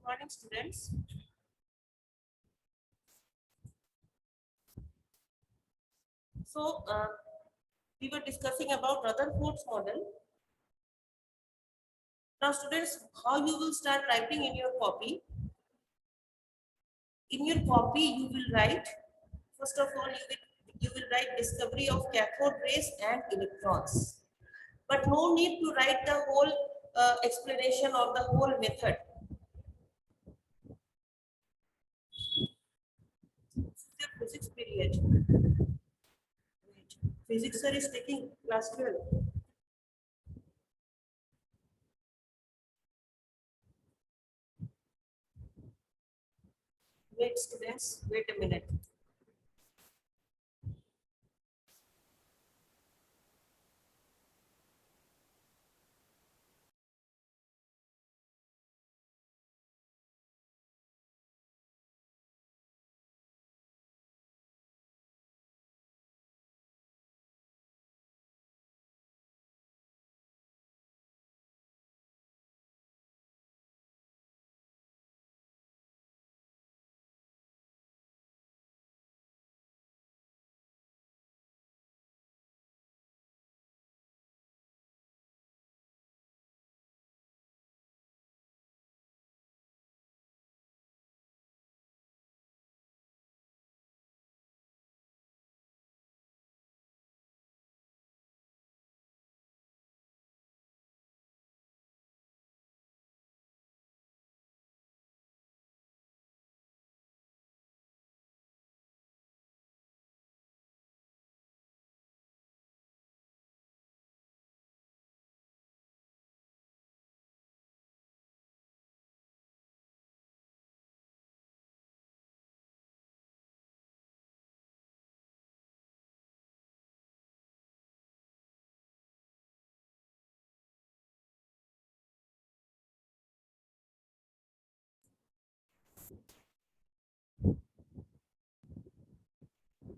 Morning, students. So, we were discussing about Rutherford's model. Now, students, how you will start typing in your copy? In your copy, you will write, first of all, you will write discovery of cathode rays and electrons. But no need to write the whole explanation of the whole method. Your physics period. Physics sir is taking class 12. Wait, students, wait a minute.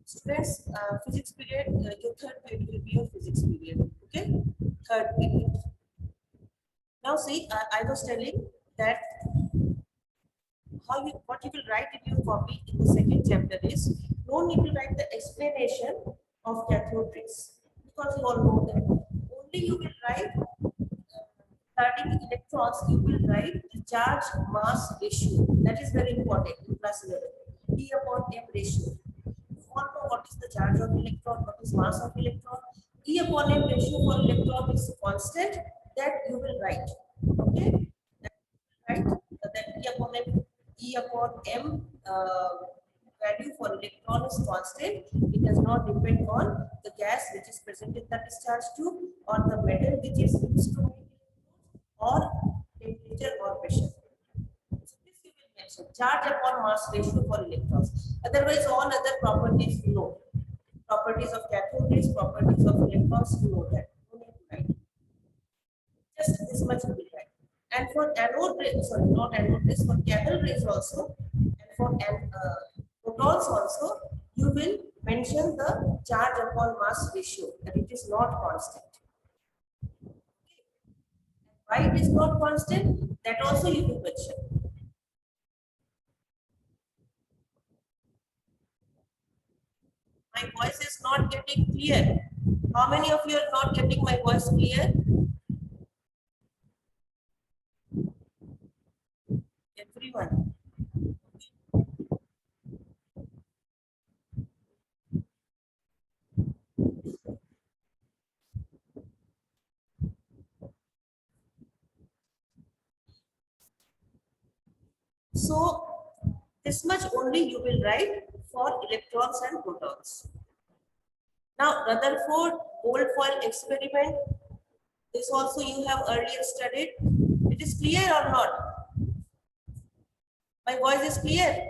Students, physics period, your third period will be your physics period. Okay, third period. Now, see, I was telling that what you will write in your copy in the second chapter is no need to write the explanation of cathode rays because you all know that. Only you will write starting electrons. You will write the charge mass ratio. That is very important in class 11. E upon m ratio. You all know what is the charge of electron, what is mass of electron. E upon m ratio for electron is constant. That you will write. Okay. Right? Then E upon M value for electron is constant. It does not depend on the gas which is present in the discharge tube or the metal which is used to make or temperature or pressure. So this you will mention charge upon mass ratio for electrons. Otherwise, all other properties you know. Properties of cathode rays, properties of electrons, you know that. No need to write. Just this much will be right. And for anode rays, sorry, not anode rays, for cathode rays also, and for photons also, you will mention the charge upon mass ratio that it is not constant. Why it is not constant? That also you will mention. My voice is not getting clear. How many of you are not getting my voice clear? Everyone. So this much only you will write for electrons and protons. Now Rutherford Goldfoil experiment, this also you have earlier studied. It is clear or not? My voice is clear.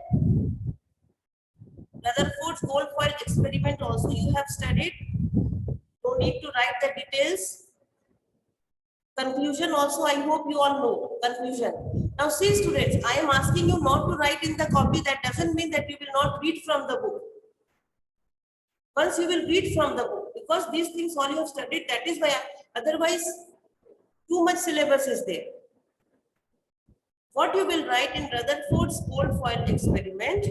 Rutherford's Goldfoil experiment also you have studied. Don't need to write the details. Conclusion also I hope you all know. Conclusion. Now see students, I am asking you not to write in the copy. That doesn't mean that you will not read from the book. Once you will read from the book, because these things all you have studied, that is why, otherwise too much syllabus is there. what you will write in Rutherford's cold foil experiment,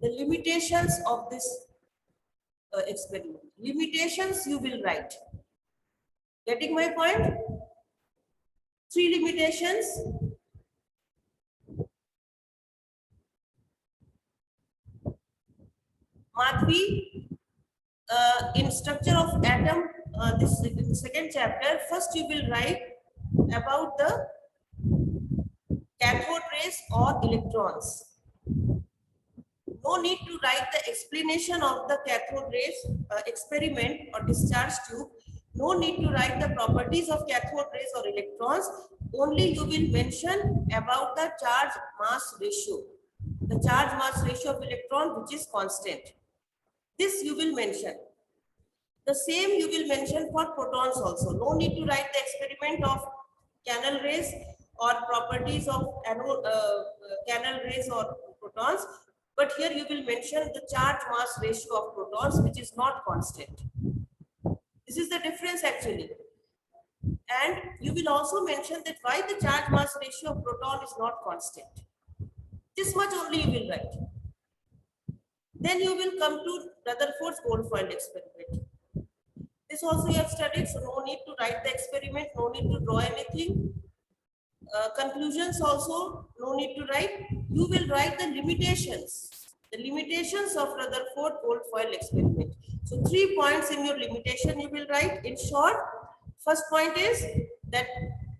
the limitations of this experiment. Limitations you will write. Getting my point? 3 limitations. Madhvi, in structure of atom, this second chapter, first you will write about the cathode rays or electrons. No need to write the explanation of the cathode rays experiment or discharge tube. No need to write the properties of cathode rays or electrons. Only you will mention about the charge mass ratio. The charge mass ratio of electron, which is constant. This you will mention. The same you will mention for protons also. No need to write the experiment of canal rays or properties of canal rays or protons. But here you will mention the charge mass ratio of protons, which is not constant. This is the difference actually. And you will also mention that why the charge mass ratio of proton is not constant. This much only you will write. Then you will come to Rutherford's cold foil experiment. This also you have studied, so no need to write the experiment, no need to draw anything. Conclusions also, no need to write. You will write the limitations of Rutherford cold foil experiment. So 3 points in your limitation you will write. In short, first point is that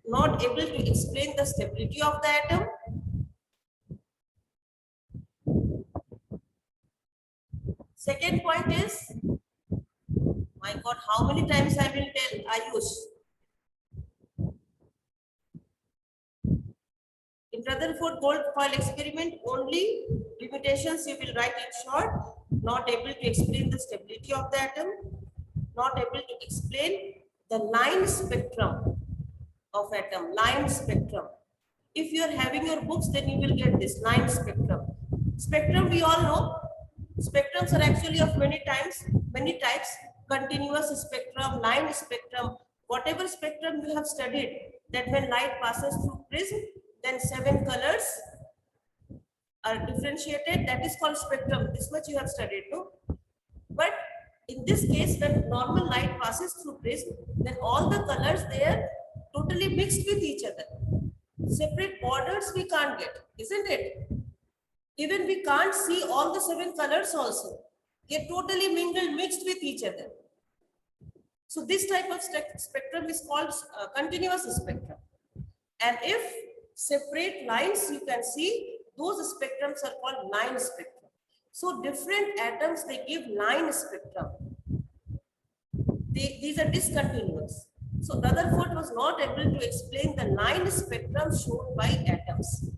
not able to explain the stability of the atom. Second point is, my God, how many times I will tell Ayush? In Rutherford cold foil experiment, only limitations you will write in short. Not able to explain the stability of the atom. Not able to explain the line spectrum of atom. Line spectrum. If you are having your books, then you will get this line spectrum. Spectrum we all know. Spectrums are actually of many types. Continuous spectrum, line spectrum, whatever spectrum you have studied, that when light passes through prism, then 7 colors are differentiated. That is called spectrum. This much you have studied, no? But in this case, when normal light passes through prism, then all the colors, they are totally mixed with each other. Separate borders we can't get, isn't it? Even we can't see all the 7 colors also. They are totally mingled, mixed with each other. So this type of spectrum is called continuous spectrum. And if separate lines you can see, those spectrums are called line spectrum. So different atoms, they give line spectrum. These are discontinuous. So Rutherford was not able to explain the line spectrum shown by atoms.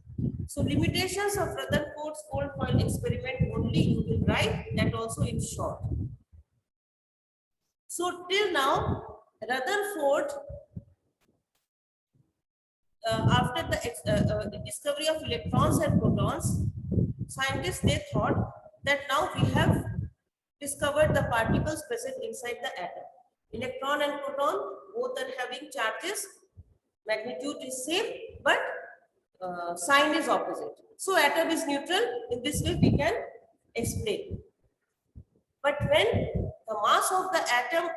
So limitations of Rutherford's cold foil experiment only you will write, that also in short. So till now, Rutherford, after the discovery of electrons and protons, scientists, they thought that now we have discovered the particles present inside the atom. Electron and proton both are having charges, magnitude is same, but sign is opposite. So atom is neutral. In this way we can explain. But when the mass of the atom,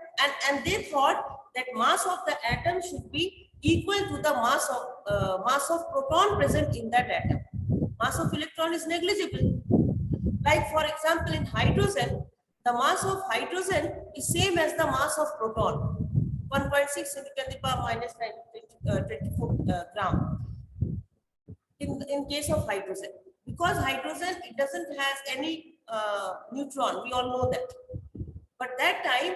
and they thought that mass of the atom should be equal to the mass of proton present in that atom. Mass of electron is negligible. Like for example, in hydrogen, the mass of hydrogen is same as the mass of proton, 1.6 into 10 to the power minus 24 gram. In case of hydrogen, because hydrogen, it doesn't have any neutron, we all know that. But that time,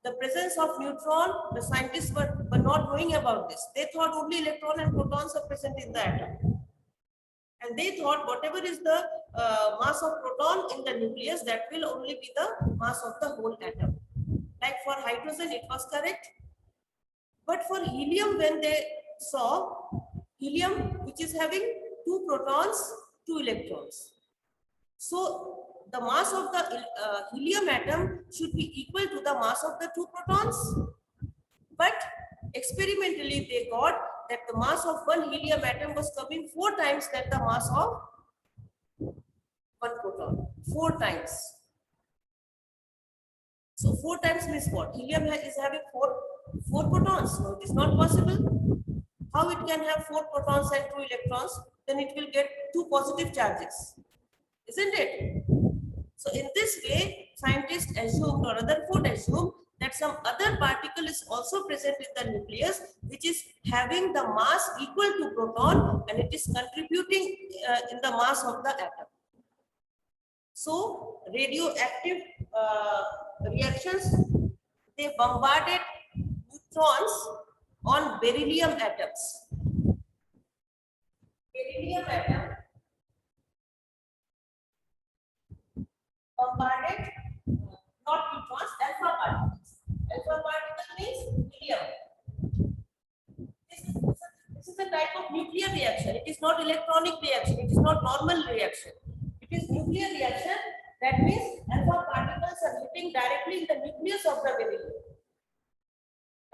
the presence of neutron, the scientists were not knowing about this. They thought only electron and protons are present in the atom. And they thought whatever is the mass of proton in the nucleus, that will only be the mass of the whole atom. Like for hydrogen, it was correct. But for helium, when they saw helium, which is having 2 protons, 2 electrons. So the mass of the helium atom should be equal to the mass of the 2 protons. But experimentally they got that the mass of one helium atom was coming 4 times than the mass of one proton. 4 times. So 4 times means what? Helium is having four protons. No, it is not possible. How it can have 4 protons and 2 electrons? Then it will get 2 positive charges, isn't it? So in this way, scientists assumed, or Rutherford assumed, that some other particle is also present in the nucleus, which is having the mass equal to proton, and it is contributing in the mass of the atom. So radioactive reactions, they bombarded neutrons on beryllium atoms. Beryllium atom bombarded not neutrons, alpha particles. Alpha particle means helium. This is a type of nuclear reaction. It is not electronic reaction. It is not normal reaction. It is nuclear reaction. That means alpha particles are hitting directly in the nucleus of the beryllium.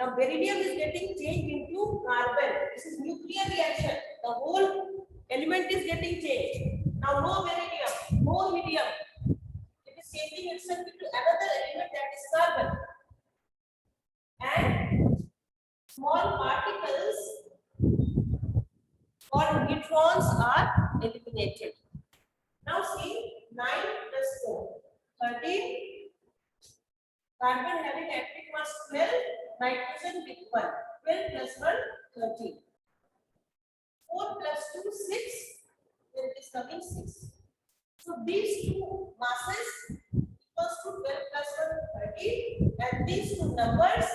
Now beryllium is getting changed into carbon. This is nuclear reaction. The whole element is getting changed. Now no beryllium, no helium. It is changing itself into another element, that is carbon. And small particles called neutrons are eliminated. Now see, 9 plus 4, 13. Carbon having atomic mass 12, nitrogen with 1. 12 plus 1, 13. 4 plus 2, 6. Then it is coming 6. So these two masses equals to 12 plus 1, 13. And these two numbers,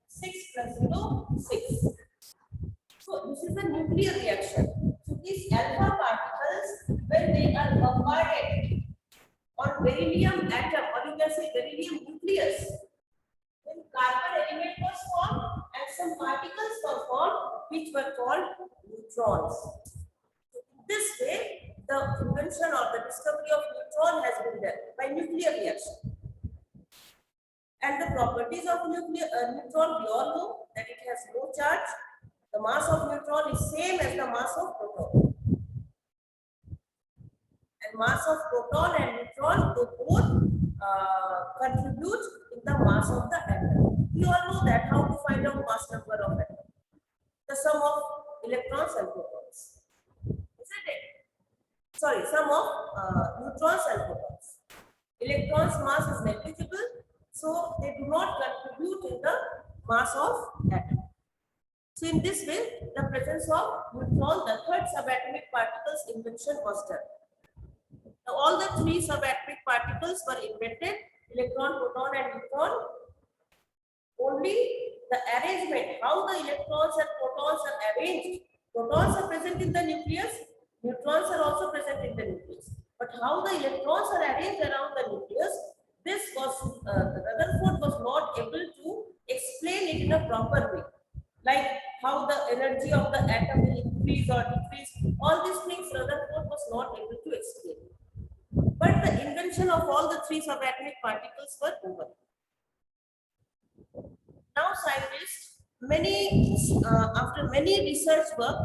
6 plus 0, 6. So this is a nuclear reaction. So these alpha particles, when they are bombarded on beryllium atom, or you can say beryllium nucleus, then carbon element was formed and some particles were formed which were called neutrons. So in this way, the invention or the discovery of neutron has been done by nuclear reaction. And the properties of neutron, we all know that it has no charge. The mass of neutron is same as the mass of proton. And mass of proton and neutron, they both contribute in the mass of the atom. We all know that how to find out mass number of atom. The sum of electrons and protons. Isn't it? Sorry, sum of neutrons and protons. Electrons mass is negligible, so they do not contribute in the mass of atom. So in this way, the presence of neutron, the third subatomic particles invention was done. Now all the 3 subatomic particles were invented, electron, proton and neutron. Only the arrangement, how the electrons and protons are arranged. Protons are present in the nucleus, neutrons are also present in the nucleus. But how the electrons are arranged around the nucleus, this was, Rutherford was not able to explain it in a proper way. Like how the energy of the atom will increase or decrease. All these things Rutherford was not able to explain. But the invention of all the 3 subatomic particles were over. Now scientists, after many research work,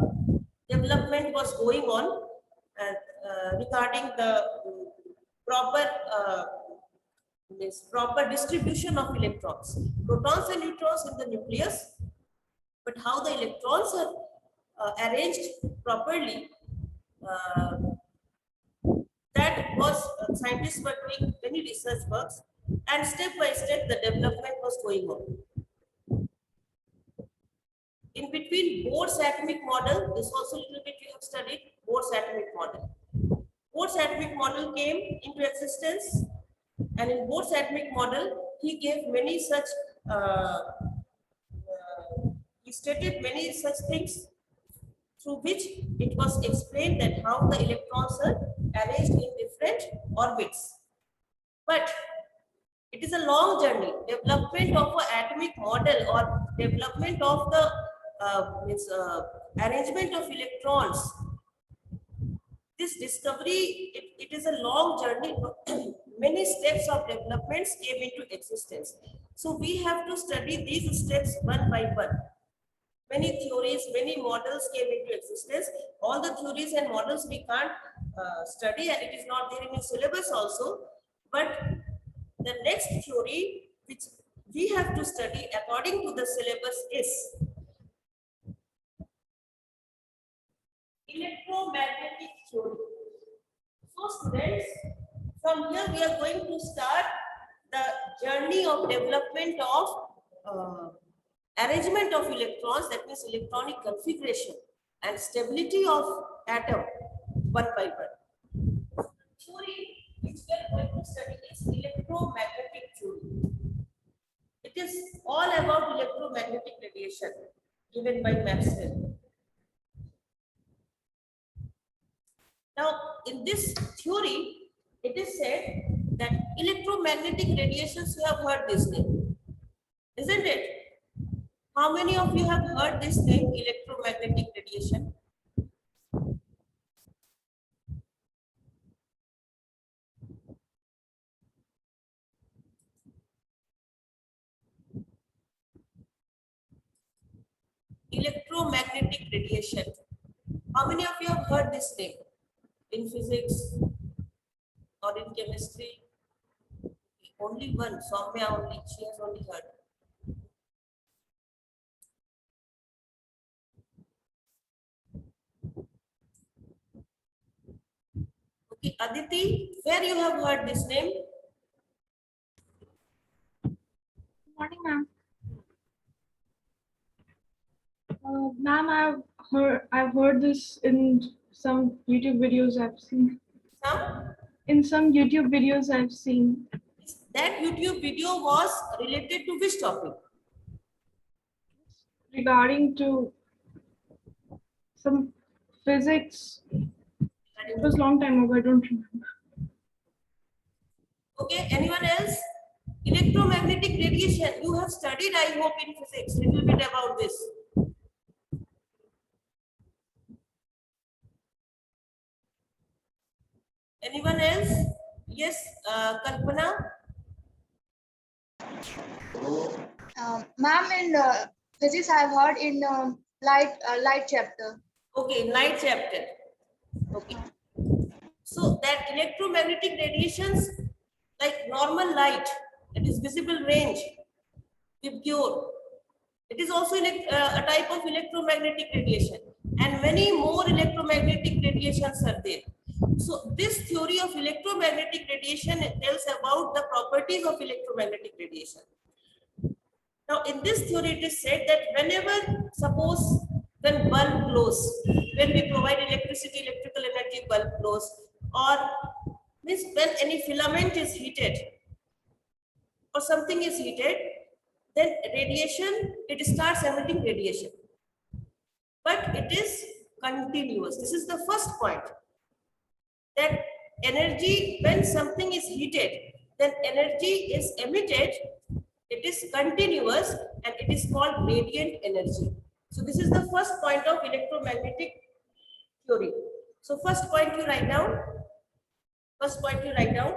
development was going on regarding the proper distribution of electrons. Protons and neutrons in the nucleus, but how the electrons are arranged properly, that was, scientists were doing many research works, and step by step the development was going on. In between, Bohr's atomic model, this also a little bit you have studied, Bohr's atomic model. Bohr's atomic model came into existence, and in Bohr's atomic model, he gave many such, he stated many such things through which it was explained that how the electrons are arranged in different orbits. But it is a long journey. Development of an atomic model or development of the arrangement of electrons. This discovery, it is a long journey. Many steps of developments came into existence. So we have to study these steps one by one. Many theories, many models came into existence. All the theories and models we can't study, and it is not there in the syllabus also. But the next theory which we have to study according to the syllabus is electromagnetic theory. So students, from here we are going to start the journey of development of arrangement of electrons, that means electronic configuration and stability of atom one by one. Theory which we are going to study is electromagnetic theory. It is all about electromagnetic radiation given by Maxwell. Now, in this theory, it is said that electromagnetic radiations, you have heard this name, isn't it? How many of you have heard this name, electromagnetic radiation? Electromagnetic radiation. How many of you have heard this name in physics or in chemistry? Only one, Soumya only, she has only heard. Okay, Aditi, where you have heard this name? Morning, ma'am. Ma'am, I've heard this in some YouTube videos I've seen. Some? In some YouTube videos I've seen. That YouTube video was related to which topic? Regarding to some physics. It was a long time ago, I don't remember. Okay, anyone else? Electromagnetic radiation. You have studied, I hope, in physics, little bit about this. Anyone else? Yes, Kalpana? Ma'am, in physics, I've heard in light chapter. Okay, light chapter. Okay. So that electromagnetic radiations, like normal light, it is visible range, with pure. It is also a type of electromagnetic radiation, and many more electromagnetic radiations are there. So this theory of electromagnetic radiation tells about the properties of electromagnetic radiation. Now, in this theory, it is said that whenever, suppose, when bulb glows, when we provide electricity, electrical energy, bulb glows, or means when any filament is heated or something is heated, then radiation, it starts emitting radiation. But it is continuous. This is the first point. That energy, when something is heated, then energy is emitted, it is continuous, and it is called radiant energy. So this is the first point of electromagnetic theory. So first point you write down. First point you write down.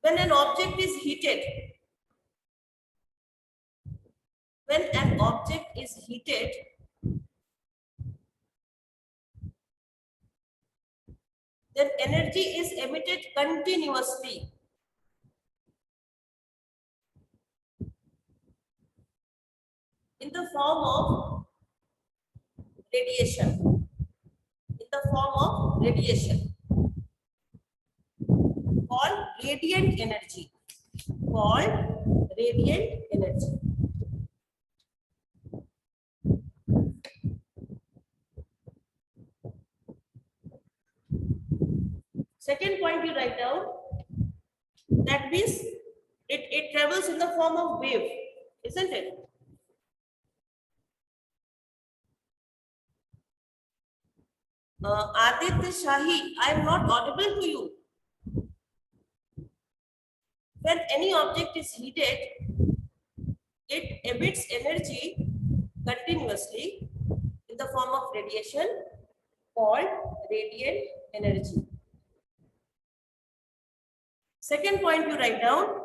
When an object is heated, when an object is heated, then energy is emitted continuously. In the form of radiation. In the form of radiation. Called radiant energy. Called radiant energy. Second point you write down. That means it travels in the form of wave, isn't it? Aditya Shahi, I am not audible to you. When any object is heated, it emits energy continuously in the form of radiation called radiant energy. Second point you write down.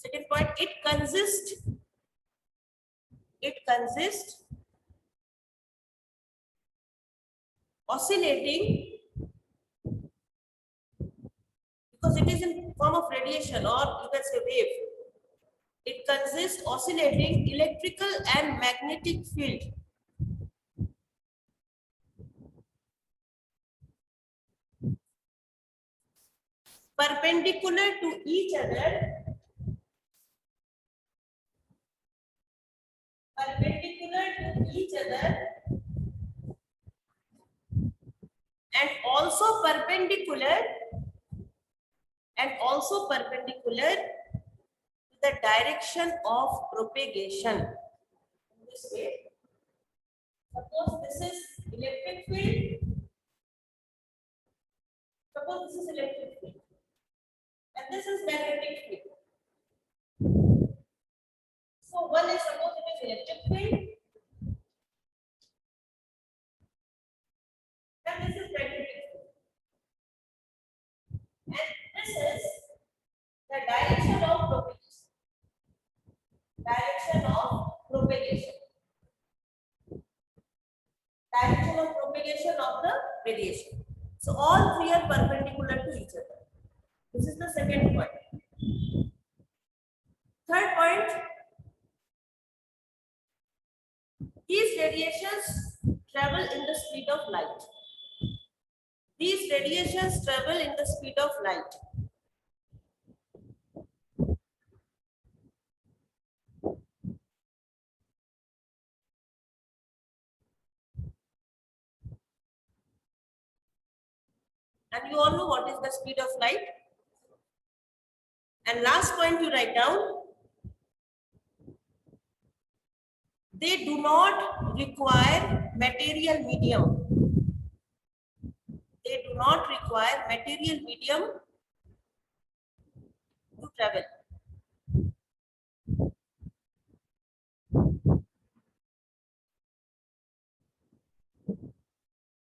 Second point, it consists oscillating, because it is in form of radiation, or you can say wave. It consists oscillating electrical and magnetic field perpendicular to each other, and also perpendicular to the direction of propagation. In this way, suppose this is electric field. Suppose this is electric field, and this is magnetic field. So one is, suppose it is electric field, and this is magnetic field, and this is the direction of propagation. Direction of propagation of the radiation. So all three are perpendicular to each other. This is the second point. Third point, these radiations travel in the speed of light. These radiations travel in the speed of light. And you all know what is the speed of light. And last point to write down, they do not require material medium. They do not require material medium to travel.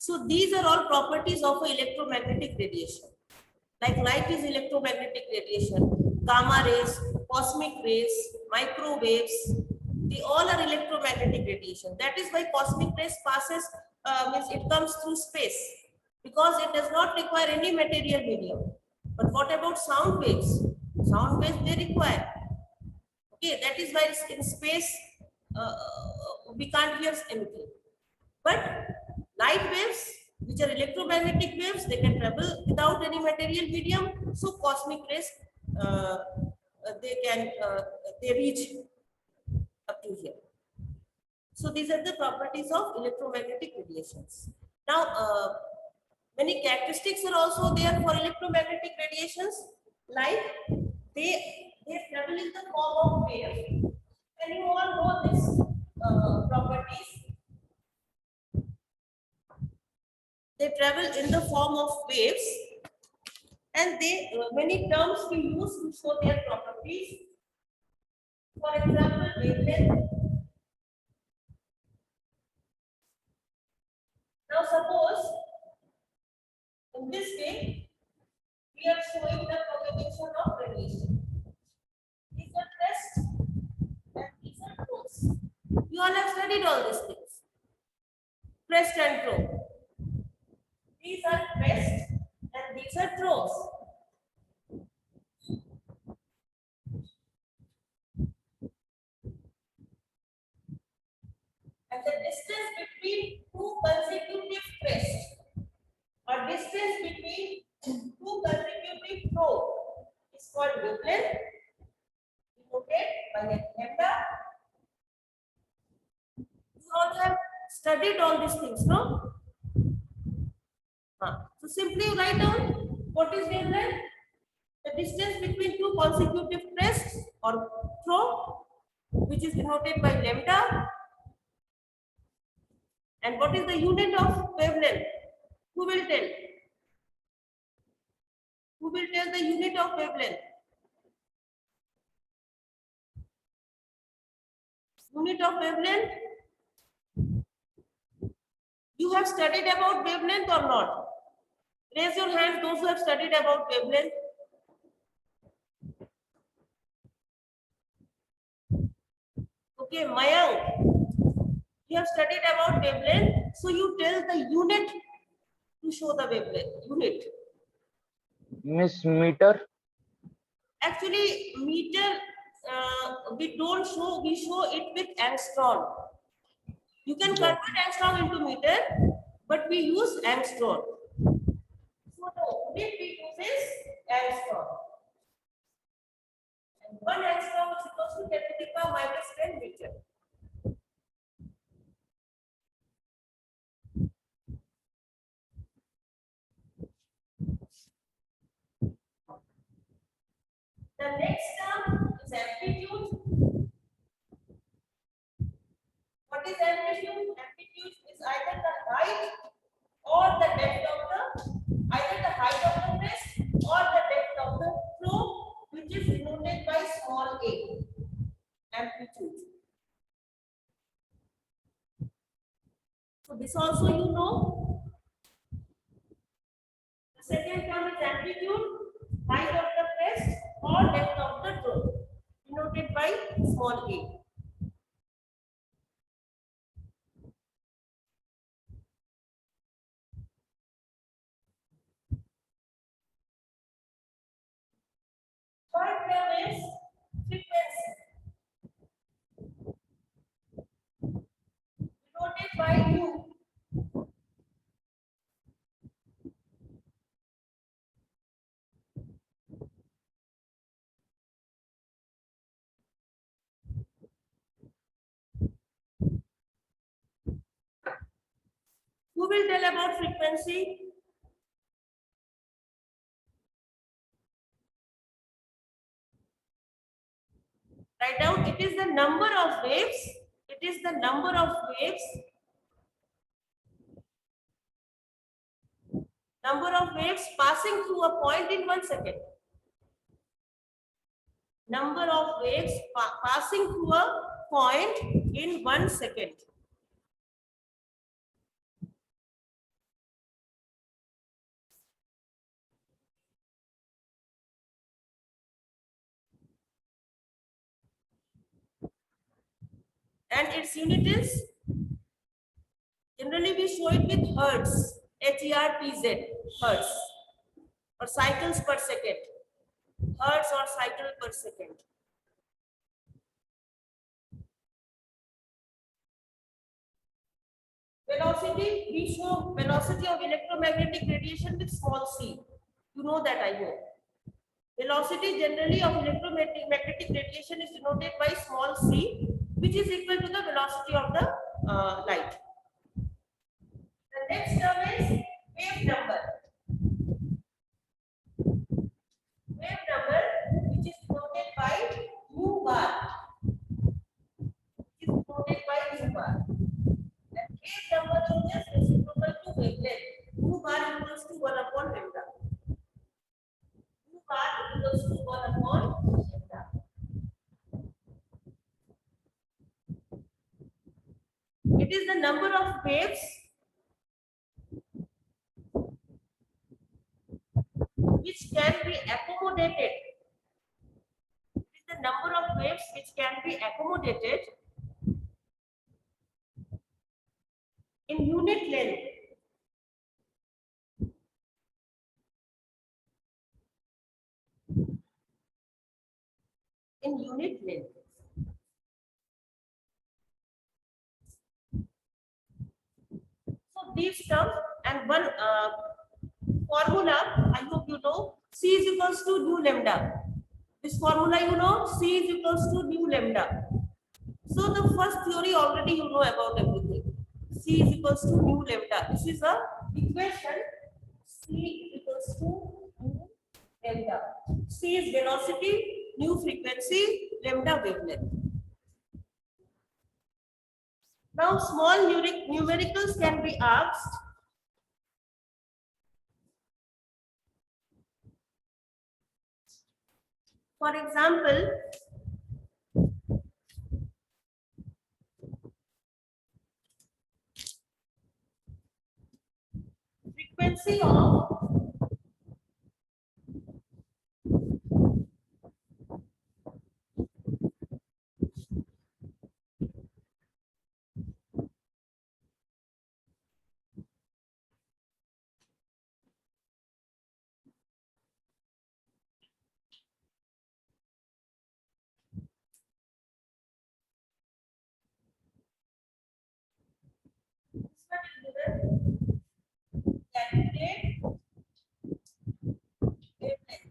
So these are all properties of electromagnetic radiation. Like light is electromagnetic radiation, gamma rays, cosmic rays, microwaves, they all are electromagnetic radiation. That is why cosmic rays passes, means it comes through space, because it does not require any material medium. But what about sound waves? Sound waves they require. Okay, that is why in space we can't hear anything. But light waves, which are electromagnetic waves, they can travel without any material medium. So cosmic rays, they reach up to here. So these are the properties of electromagnetic radiations. Now, many characteristics are also there for electromagnetic radiations, like they travel in the form of wave, and you all know this properties. They travel in the form of waves, and they many terms we use to show their properties. For example, wavelength. Now suppose in this way we are showing the propagation of radiation. These are crests and these are throws. You all have studied all these things. Crest and throw. These are crests and these are throws. And the distance between two consecutive crests, or distance between two consecutive throws, is called wavelength, denoted by lambda. You all have studied all these things, no? So simply write down what is wavelength. The distance between two consecutive crests or throw, which is denoted by lambda. And what is the unit of wavelength? Who will tell? Who will tell the unit of wavelength? Unit of wavelength? You have studied about wavelength or not? Raise your hands, those who have studied about wavelength. Okay, Mayank, you have studied about wavelength, so you tell the unit to show the wavelength unit. Miss meter. Actually, meter we don't show, we show it with angstrom. You can convert angstrom into meter, but we use angstrom. So the unit we use is angstrom. And 1 angstrom is equal to 10 to the power minus 10 meter. The next term is amplitude. What is amplitude? Amplitude is either the height or the depth of either the height of the crest or the depth of the flow, which is denoted by small a. Amplitude. So this also you know. The second term is amplitude, height of the crest or depth of the flow, denoted by small a. Third term is frequency, denoted by u. Who will tell about frequency? Write down, it is the number of waves. It is the number of waves. Number of waves passing through a point in 1 second. Number of waves passing through a point in 1 second. And its unit is, generally we show it with hertz, H-E-R-T-Z, hertz, or cycles per second, hertz or cycle per second. Velocity, we show velocity of electromagnetic radiation with small c. You know that, I know. Velocity generally of electromagnetic radiation is denoted by small c, which is equal to the velocity of the light. The next term is wave number. Wave number, which is denoted by mu bar. Is denoted by mu bar. And wave number is just reciprocal to wavelength. Mu bar equals to 1 upon lambda. Mu bar equals to 1 upon lambda. It is the number of waves which can be accommodated. It is the number of waves which can be accommodated in unit length. In unit length. So these terms and one formula, I hope you know, C is equals to nu lambda. This formula you know, C is equals to nu lambda. So the first theory already you know about everything. C is equals to nu lambda. This is a equation. C is equals to nu lambda. C is velocity, nu frequency, lambda wavelength. Now small numericals can be asked. For example, frequency of what is given? Calculate wavelength.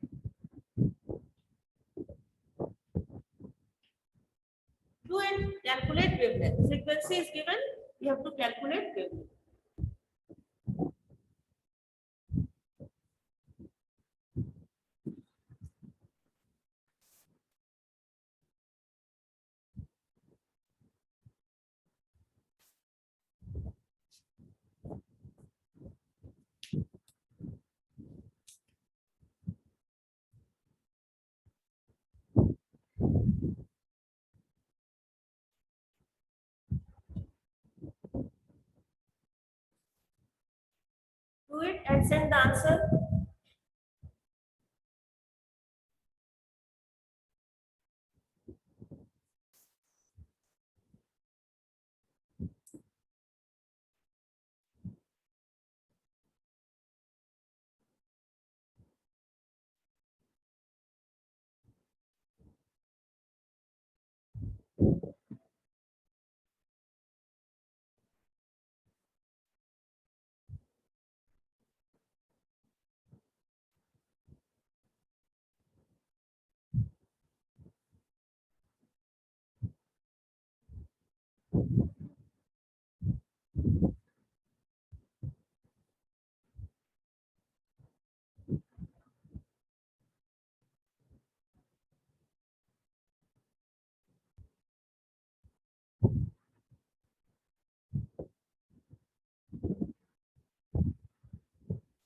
Do and calculate wavelength. Frequency is given. You have to calculate wavelength. Do it and send the answer.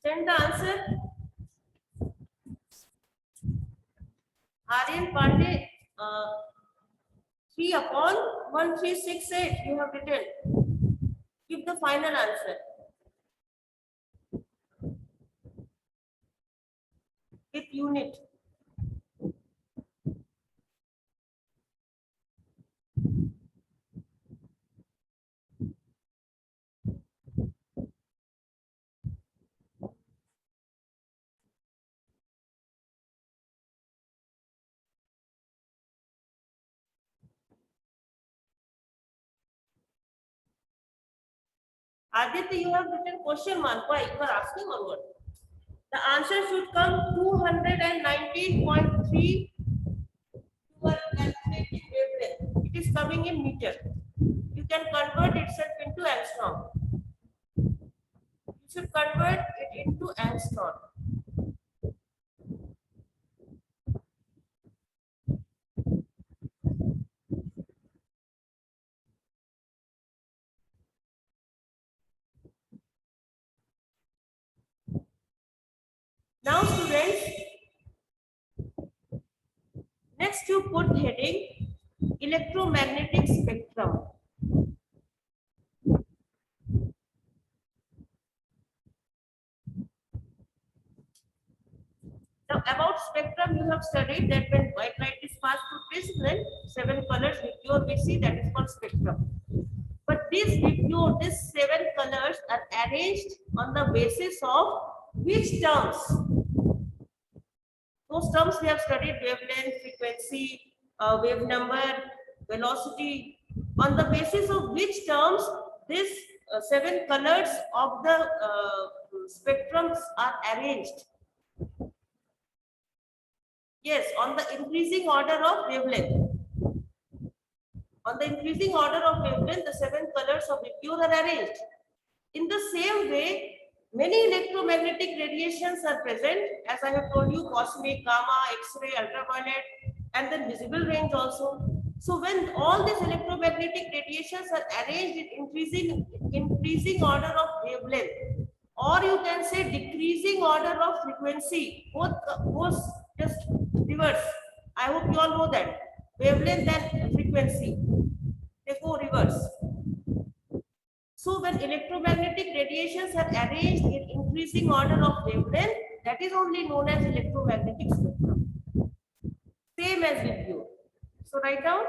Send the answer. Aryan Pandey, 3 upon 1368 you have written. Give the final answer. With unit. Aditya, you have written question mark. Why? You are asking or what? The answer should come 219.3. You are calculating wavelength. It is coming in meter. You can convert itself into angstrom. You should convert it into angstrom. Now, students, next you put heading electromagnetic spectrum. Now, about spectrum, you have studied that when white light is passed through prism, 7 colors vibrio we see, that is called spectrum. But these vibrio, these 7 colors are arranged on the basis of which terms? Those terms we have studied: wavelength, frequency, wave number, velocity. On the basis of which terms these 7 colors of the spectrums are arranged? Yes, on the increasing order of wavelength. On the increasing order of wavelength, the 7 colors of vibrio are arranged. In the same way, many electromagnetic radiations are present, as I have told you: cosmic, gamma, X-ray, ultraviolet, and then visible range also. So when all these electromagnetic radiations are arranged in increasing order of wavelength, or you can say decreasing order of frequency, both goes just reverse. I hope you all know that wavelength and frequency, they go reverse. So when electromagnetic radiations are arranged in increasing order of wavelength, that is only known as electromagnetic spectrum. Same as vibrio. So write down: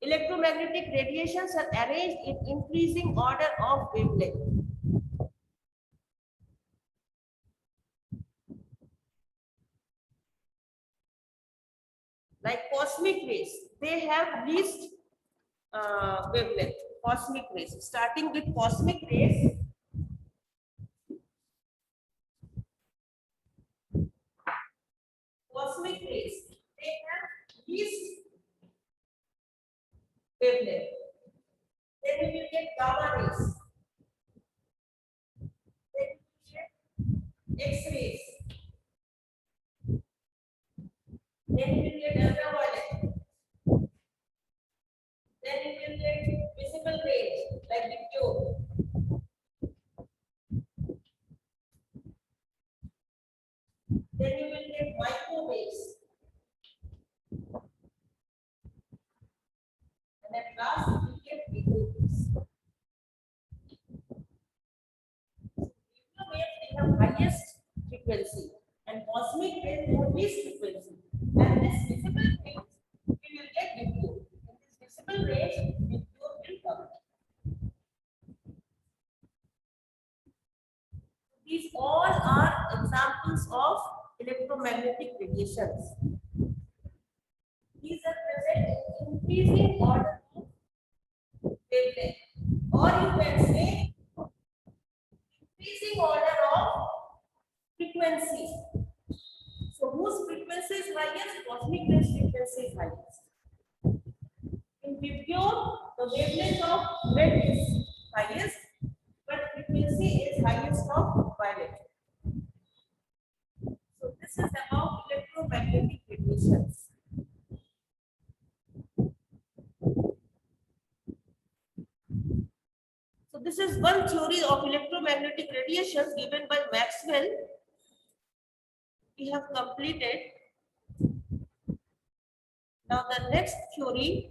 electromagnetic radiations are arranged in increasing order of wavelength. Like cosmic rays, they have least wavelength, cosmic rays. Starting with cosmic rays. Cosmic rays, they have least wavelength. Then we will get gamma rays. Then we will get X-rays. Then we will get ultraviolet. Then we will get visible rays like video. Then you will get microwaves. And at last you will get microwaves. Microwaves, they have highest frequency and cosmic rays have least frequency. And this visible rays we will get video. In this visible rays, video will come. These all are examples of electromagnetic radiations. These are present in increasing order of wavelength, or you can say increasing order of frequency. So whose frequency is highest? Cosmic rays frequency is highest. In Vibgyor, the wavelength of red is highest, but frequency is highest of violet. So this is about electromagnetic radiations. So this is one theory of electromagnetic radiations given by Maxwell. We have completed. Now the next theory .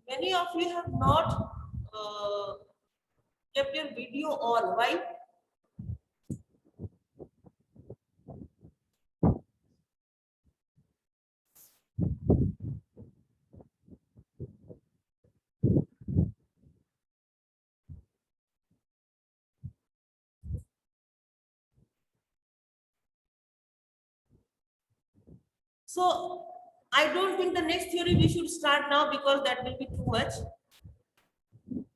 Many of you have not kept your video on. Why? So I don't think the next theory we should start now because that will be too much.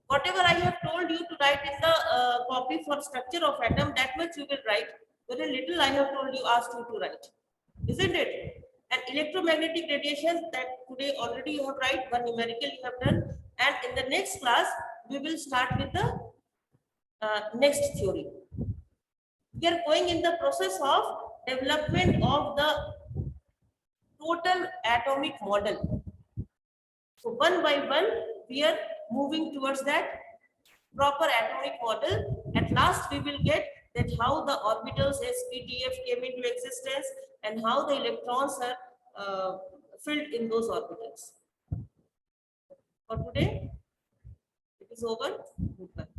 Whatever I have told you to write in the copy for structure of atom, that much you will write. Very little I have told you, asked you to write, isn't it? And electromagnetic radiations, that today already you have write, one numerical you have done, and in the next class we will start with the next theory. We are going in the process of development of the total atomic model. So one by one we are moving towards that proper atomic model. At last we will get that how the orbitals sp,df came into existence and how the electrons are filled in those orbitals. For today it is over. Goodbye.